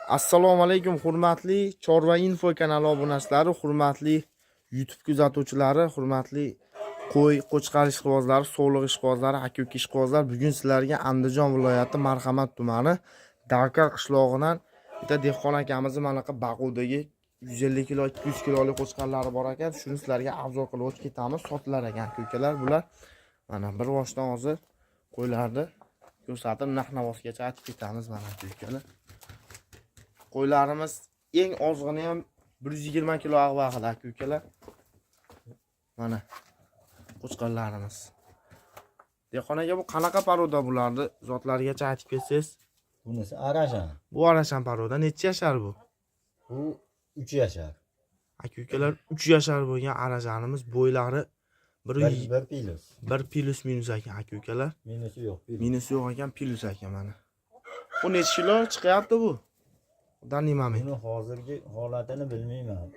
Assalomu alaykum hurmatli Chorva Info kanali obunachilari, hurmatli YouTube kuzatuvchilari, hurmatli qo'y, qo'chqar ishqibozlari, sog'liq ishqibozlari, aka-uka ishqibozlar. Bugun sizlarga Andijon viloyati Marhamat tumani Darkar qishlog'idan bitta dehqon akamiz manaqa Baqudagi 150 kilo, 200 kilolik qo'chqarlari bor ekan. Shuni sizlarga avzor qilib o'tib ketamiz. Sotilar ekan aka-ukalar. Bular mana bir boshdan hozir qo'ylarni ko'rsatib, narx-navosgacha aytib ketamiz mana aka-ukalar. Qo'ylarimiz eng ozg'ini ham 120 kilo ag'vaqida aka-ukalar. Mana qo'chqarlarimiz. Dehqonaga bu qanaqa paroda bularni zotlarigacha aytib ketsangiz? Bunisi arashan. Bu arashan paroda necha yashar bu? Bu 3 yashar. Aka-ukalar 3 yashar bo'lgan arashanimiz bo'ylari 1 plus. 1 plus minus ekan aka-ukalar. Minusi yo'q. Minusi yo'q ekan, plus ekan mana. Bu necha kilo chiqyapti bu? Danimami. Buni hozirgi holatini bilmayman.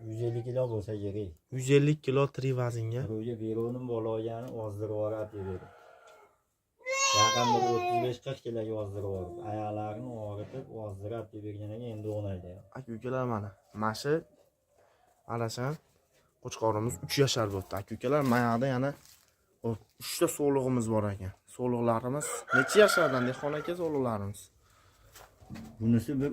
150 kilo bo'lsa kerak. 150 kilo tri vaznga. Ro'ya beronim bologani ozdirib yuboradi dedi. Yaqinda 35-40 kiloga ozdirib yubordi. Oyoqlarini og'ritib ozdirib deb berganiga endi o'naydi. Aka-ukalar mana. Mashi arashan qo'chqorimiz 3 yashar bo'ldi. Aka-ukalar mayada yana 3 ta so'lig'imiz bor ekan. So'liqlarimiz necha yashardan dehqon aka so'liqlarimiz? Bunisi bir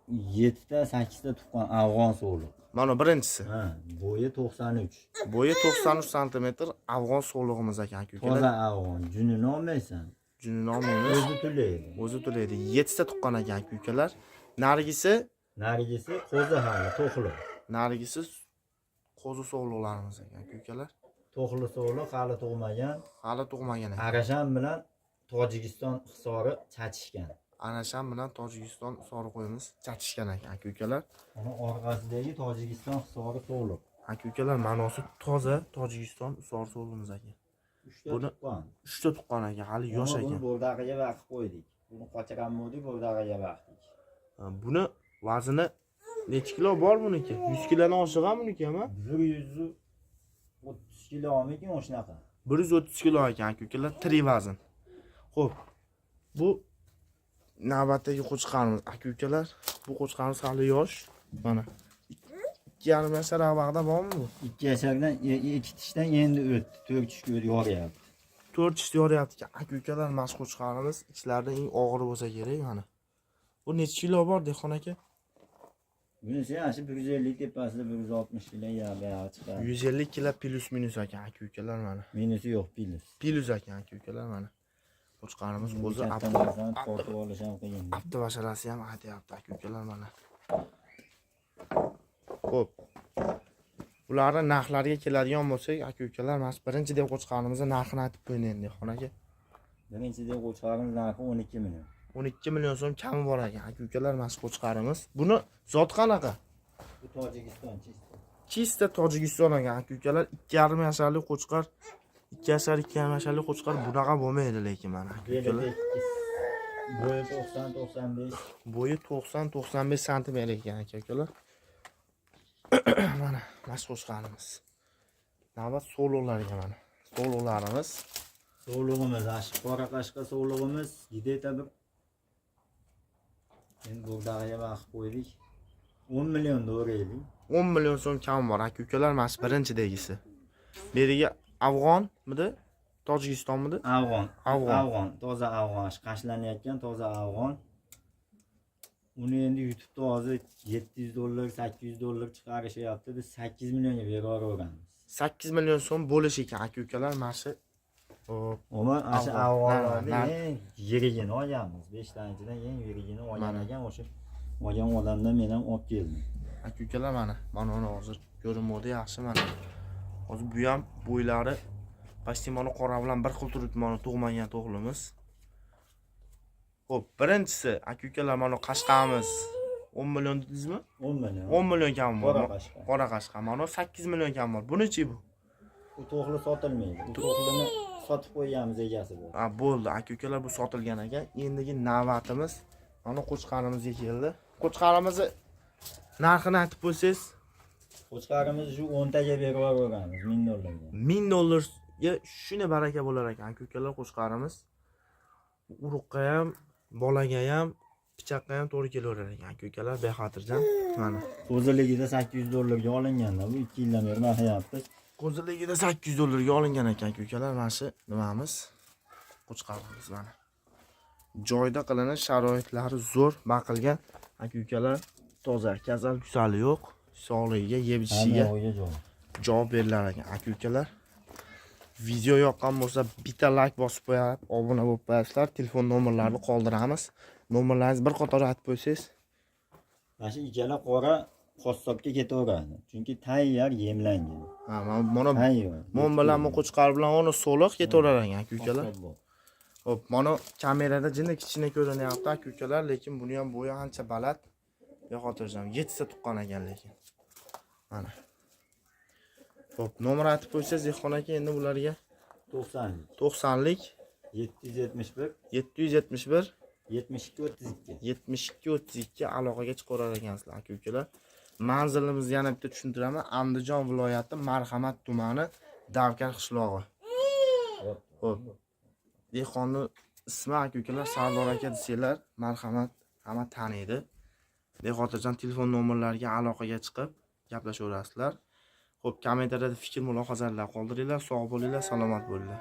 7 ta 8 ta tuqqan afg'on so'liq. Mana birinchisi. Ha, bo'yi 93. Bo'yi 93 sm afg'on so'lig'imiz ekan aka-ukalar. Toza afg'on, junini olmaysan. Junini olmaymiz. O'zi tulaydi. O'zi to'laydi. 7 ta tuqqan ekan aka-ukalar. Narigisi qo'zi hali to'qli. Narigisi qo'zi so'liqlarimiz ekan aka-ukalar. To'qli so'liq hali tug'magan. Hali tug'magan ekan. Arashan bilan Tojikiston hisori chachishgan. Arashan bilan Tojikiston hisori qo'yimiz chachishgan ekan aka-ukalar. Uni orqasidagi Tojikiston hisori so'liq. Aka-ukalar ma'nosi toza Tojikiston hisori so'lig'imiz ekan. 3 ta tuqqan ekan, hali yosh ekan. Buni bo'rdag'iga vaqib qo'ydik. Buni qochiramodik, bo'rdag'iga vaqdik. Buni vazni necha kilo bor buniki? 100 kilodan oshiqmi buniki ham? 130 kilo olmaykin o'shnaqa. 130 kilo ekan aka-ukalar, tri vazn. Xo'p. Bu navbatdagi qo'chqarimiz aka-ukalar. Bu qo'chqarimiz hali yosh. Mana 2,5 yashar vaqtda bormi bu? 2 yashardan 2 tishdan endi o'tdi. 4 tishga yoryapti. 4 tishda yoryapti ekan. Aka-ukalar mas qo'chqarimiz ichlarida eng og'iri bo'lsa kerak mana. Bu necha kilo bor dehqon aka? Bunisi yaxshi 150 tepasida 160 kilo yog'i chiqadi. 150 kilo plus minus ekan aka-ukalar mana. Minusi yo'q, plus. Plus ekan aka-ukalar mana. Qo'chqarimiz o'zi tortib olish ham qiyin. Abdi basharasi ham aytyapti aka-ukalar mana. Xo'p. Ularning narxlariga keladigan bo'lsak, aka-ukalar mas birinchi deb qo'chqarimizning narxini aytib qo'ying endi, xon aka. Birinchi deb qo'chqarimiz narxi 12 million. 12 million so'm kami bor ekan aka-ukalar mas qo'chqarimiz. Buni zot qanaqa? Bu Tojikiston chista. Chista Tojikiston ekan aka-ukalar, 2,5 yasharlik qo'chqar, 2 yashar, 2,5 yasharlik qo'chqar bunaqa bo'lmaydi lekin mana aka-ukalar. Bo'yi 90-95. Bo'yi 90-95 sm ekan aka-ukalar. Mana mas qo'chqarimiz. Navbat so'liqlarga mana. So'liqlarimiz. So'lig'imiz, qora qashqa so'lig'imiz, gideta bir. Endi bo'rdag'iga vaqib qo'ydik. 10 million o'raylik. 10 million so'm kam bor aka-ukalar mas birinchidagisi. Beriga afg'onmidi? Tojikistonmidi? Afg'on, toza afg'on, qashlanayotgan toza afg'on. Uni endi YouTube'da hozir $700, $800 chiqarishyapti. Biz 8 millionga beraveramiz. 8 million so'm bo'lish ekan aka-ukalar mashi. Oma asha afg'onlarni eng yirigini olganmiz. 5 tanchidan eng yirigini olgan ekan, o'sha olgan odamdan men ham olib keldim. Aka-ukalar mana uni hozir ko'rinmadi yaxshi mana. Hozir bu ham bo'ylari pastimoni qora bilan bir xil turibmani tug'magan to'g'limiz. Xo'p, birinchisi aka-ukalar mana qashqamiz 10 million dedingizmi? 10 million. 10 million kam bor. Qora qashqa. Mana 8 million kam bor. Bunichi bu? Bu to'g'li sotilmaydi. Bu to'g'lini sotib qo'yganmiz egasi bor. Ha, bo'ldi. Aka-ukalar bu sotilgan ekan. Endigi navbatimiz mana qo'chqarimizga keldi. Qo'chqarimizni narxini aytib qo'ysangiz, qo'chqarimiz shu 10 taga beraveramiz $1000. $1000ga shuni baraka bo'lar ekan aka-ukalar qo'chqarimiz. Uruqqa ham, bolaga ham pichoqqa ham to'g'ri kelaverar ekan aka-ukalar, bexotirjam. Mana Hozirligida $800 olinganda bu 2 yildan beri narxayapti. qo'ziligida $800 olingan ekan aka-ukalar. Mana shu nimamiz qo'chqarimiz mana. Joyda qilinish sharoitlari zo'r, baqilgan aka-ukalar, toza, kasal kusali yo'q, sog'ligiga, yeb ichishiga javob berilar ekan aka-ukalar. Video yoqqan bo'lsa bitta like bosib qo'yib, obuna bo'lib qo'yasizlar. Telefon nomerlarini qoldiramiz. Nomerlaringizni bir qator aytib qo'ysangiz. Mana shu ikkala qora qassobga ketaveradi. Chunki tayyor yemlangan. Ha, mana Tayyor. mon bilan qo'chqar bilan uni so'liq ketaverar ekan aka-ukalar. Qassob bu. Hop, mana kamerada jinni kichkina ko'rinyapti aka-ukalar, lekin buni ham bo'yi ancha baland. Bexotirjam 7 ta tuqqan ekan lekin. Mana. Hop, nomer aytib qo'ysangiz, Dehqon aka endi bularga 90lik, 90lik 771, 771 72 32. 72 32 aloqaga chiqarar ekansizlar aka-ukalar. Manzilimizni yana bitta tushuntiraman. Andijon viloyati Marhamat tumani Davkar qishlog'i. Hop. Dehqonni ismi aka-ukalar Sardor aka desanglar, Marhamat hamma taniydi. Bexotirjam telefon nomerlariga aloqaga chiqib gaplashaverasizlar. Xo'p, kommentariyada fikr mulohazalar qoldiringlar. Sog' bo'linglar, salomat bo'linglar.